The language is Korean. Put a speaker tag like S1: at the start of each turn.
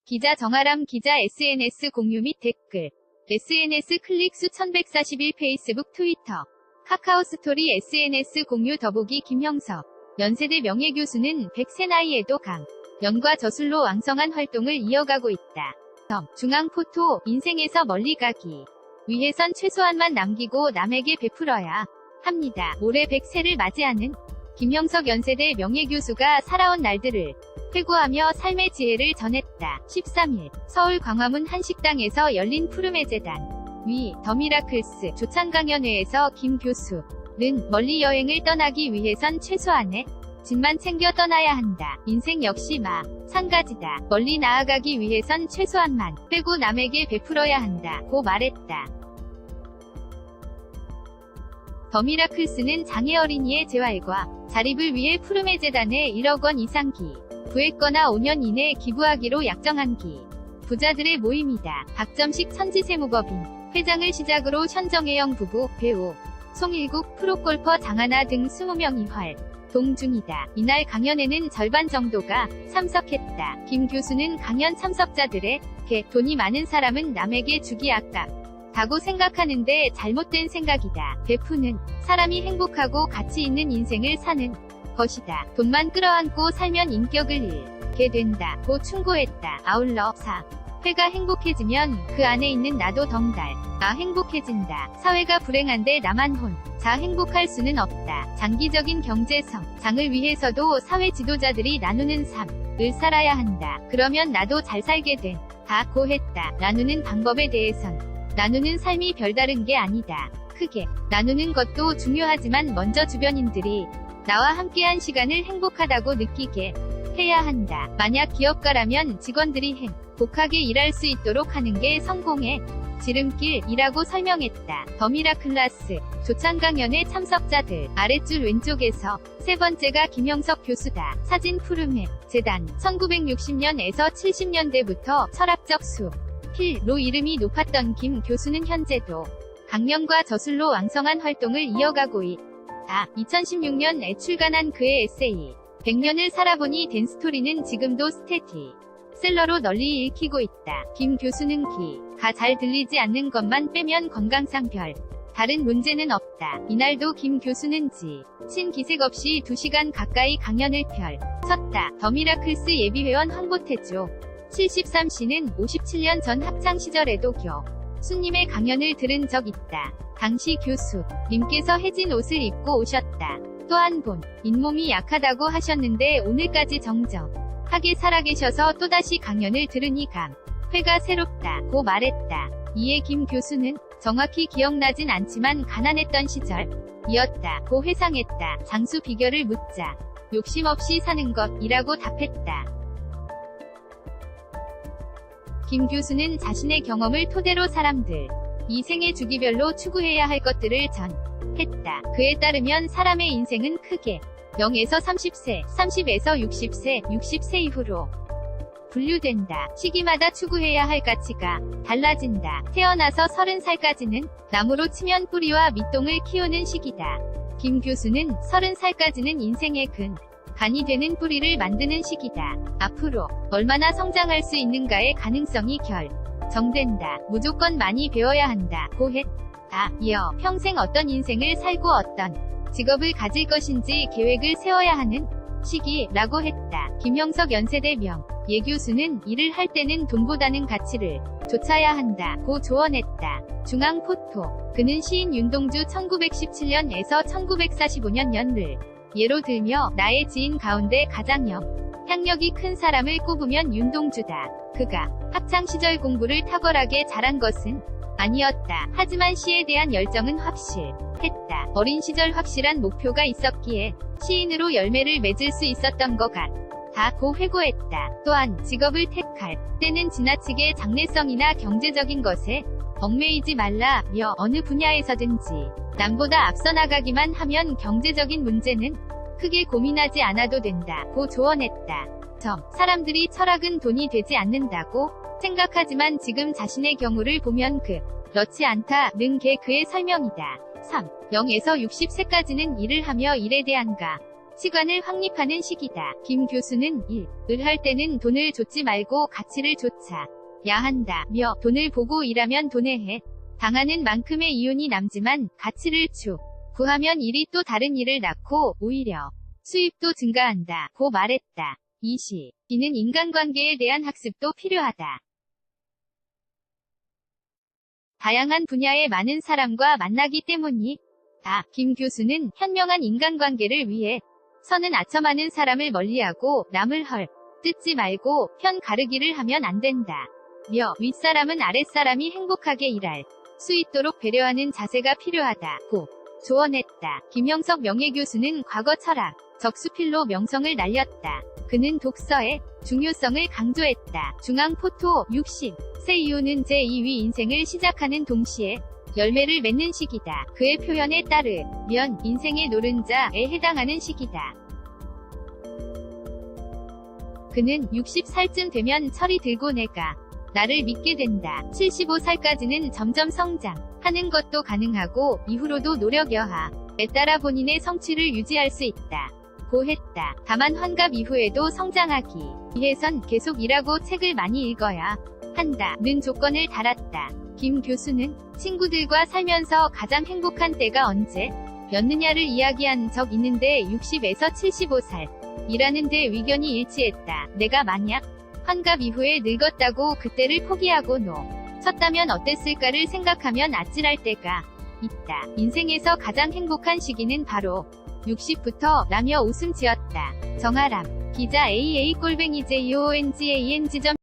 S1: 기자 정아람 기자 SNS 공유 및 댓글. SNS 클릭 수 1141 페이스북 트위터. 카카오 스토리 SNS 공유 더보기 김형석. 연세대 명예교수는 100세 나이에도 연과 저술로 왕성한 활동을 이어가고 있다. 중앙포토. 인생에서 멀리 가기 위해선 최소한만 남기고 남에게 베풀어야 합니다. 올해 100세를 맞이하는 김형석 연세대 명예교수가 살아온 날들을 회고하며 삶의 지혜를 전했다. 13일 서울 광화문 한 식당에서 열린 푸르메 재단 위 더 미라클스 조찬 강연회에서 김 교수는 멀리 여행을 떠나기 위해선 최소한의 짐만 챙겨 떠나야 한다. 인생 역시 마찬가지다. 멀리 나아가기 위해선 최소한만 빼고 남에게 베풀어야 한다. 고 말했다. 더 미라클스는 장애 어린이의 재활과 자립을 위해 푸르메 재단에 1억 원 이상 기부했거나 5년 이내 기부하기로 약정한 부자들의 모임이다. 박점식 천지세무법인 회장을 시작으로 현정혜영 부부, 배우 송일국, 프로골퍼 장하나 등 20명이 활동 중이다. 이날 강연에는 절반 정도가 참석했다. 김 교수는 강연 참석자들에게 돈이 많은 사람은 남에게 주기 아깝다고 생각하는데 잘못된 생각이다. 베푸는 사람이 행복하고 가치 있는 인생을 사는 것이다. 돈만 끌어안고 살면 인격을 잃게 된다. 고 충고했다. 아울러 사회가 행복해지면 그 안에 있는 나도 덩달 행복해진다. 사회가 불행한데 나만 혼자 행복할 수는 없다. 장기적인 경제성장을 위해서도 사회 지도자들이 나누는 삶을 살아야 한다. 그러면 나도 잘 살게 된다. 고 했다. 나누는 방법에 대해선 나누는 삶이 별다른 게 아니다. 크게 나누는 것도 중요하지만 먼저 주변인들이 나와 함께한 시간을 행복하다고 느끼게 해야 한다. 만약 기업가라면 직원들이 행복하게 일할 수 있도록 하는 게 성공의 지름길이라고 설명했다. 더 미라클라스 조찬 강연회 참석자들. 아랫줄 왼쪽에서 세 번째가 김형석 교수다. 사진 푸르메 재단 1960년에서 70년대부터 철학적 수필로 이름이 높았던 김 교수는 현재도 강연과 저술로 왕성한 활동을 이어가고 있다. 2016년에 출간한 그의 에세이 100년을 살아보니 된 스토리는 지금도 스테디셀러로 널리 읽히고 있다. 김 교수는 귀가 잘 들리지 않는 것만 빼면 건강상 별 다른 문제는 없다. 이날도 김 교수는 지친 기색 없이 2시간 가까이 강연을 펼쳤다. 더 미라클스 예비회원 황보태조 73씨는 57년 전 학창시절에도 교수님의 강연을 들은 적 있다. 당시 교수님께서 해진 옷을 입고 오셨다. 또한 본 잇몸이 약하다고 하셨는데 오늘까지 정정하게 살아계셔서 또다시 강연을 들으니 감회가 새롭다. 고 말했다. 이에 김 교수는 정확히 기억나진 않지만 가난했던 시절이었다. 고 회상했다. 장수 비결을 묻자 욕심 없이 사는 것이라고 답했다. 김 교수는 자신의 경험을 토대로 사람들 이 생애 주기별로 추구해야 할 것들을 전했다. 그에 따르면 사람의 인생은 크게 0에서 30세, 30에서 60세, 60세 이후로 분류된다. 시기마다 추구해야 할 가치가 달라진다. 태어나서 30살까지는 나무로 치면 뿌리와 밑동을 키우는 시기다. 김 교수는 30살까지는 인생의 간이 되는 뿌리를 만드는 시기다. 앞으로 얼마나 성장할 수 있는가의 가능성이 정된다. 무조건 많이 배워야 한다. 고 했다. 이어 평생 어떤 인생을 살고 어떤 직업을 가질 것인지 계획을 세워야 하는 시기라고 했다. 김형석 연세대 명예교수는 일을 할 때는 돈보다는 가치를 좇아야 한다. 고 조언했다. 중앙포토. 그는 시인 윤동주 1917년에서 1945년 연를 예로 들며 나의 지인 가운데 가장 향력이 큰 사람을 꼽으면 윤동주다. 그가 학창시절 공부를 탁월하게 잘한 것은 아니었다. 하지만 시에 대한 열정은 확실했다. 어린 시절 확실한 목표가 있었기에 시인으로 열매를 맺을 수 있었던 것 같다. 고 회고했다. 또한 직업을 택할 때는 지나치게 장래성이나 경제적인 것에 얽매이지 말라며 어느 분야에서든지 남보다 앞서 나가기만 하면 경제적인 문제는 크게 고민하지 않아도 된다. 고 조언했다. 사람들이 철학은 돈이 되지 않는다고 생각하지만 지금 자신의 경우를 보면 그렇지 않다는 게 그의 설명이다. 3. 0에서 60세까지는 일을 하며 일에 대한 가치관을 확립하는 시기다. 김 교수는 1. 을 할 때는 돈을 좇지 말고 가치를 좇아 야 한다며 돈을 보고 일하면 돈에 해 당하는 만큼의 이윤이 남지만 가치를 구하면 일이 또 다른 일을 낳고 오히려 수입도 증가한다 고 말했다. 2. 이는 인간관계에 대한 학습도 필요하다. 다양한 분야의 많은 사람과 만나기 때문이다. 김 교수는 현명한 인간관계를 위해 선은 아첨하는 사람을 멀리하고 남을 뜯지 말고 편 가르기를 하면 안 된다. 며 윗사람은 아랫사람이 행복하게 일할 수 있도록 배려하는 자세가 필요하다고 조언했다. 김영석 명예교수는 과거 철학 적수필로 명성을 날렸다. 그는 독서의 중요성을 강조했다. 중앙포토 60세 이후는 제2위 인생을 시작하는 동시에 열매를 맺는 시기다. 그의 표현에 따르면 인생의 노른자에 해당하는 시기다. 그는 60살쯤 되면 철이 들고 내가 나를 믿게 된다. 75살까지는 점점 성장하는 것도 가능하고 이후로도 노력 여하에 따라 본인의 성취를 유지할 수 있다. 고 했다. 다만 환갑 이후에도 성장하기 위해선 계속 일하고 책을 많이 읽어야 한다는 조건을 달았다. 김 교수는 친구들과 살면서 가장 행복한 때가 언제였느냐를 이야기한 적 있는데 60에서 75살 일하는데 의견이 일치했다. 내가 만약 환갑 이후에 늙었다고 그때를 포기하고 놓쳤다면 어땠을까를 생각하면 아찔할 때가 있다. 인생에서 가장 행복한 시기는 바로 60부터 라며 웃음 지었다. 정아람 기자 AA_JOONGANG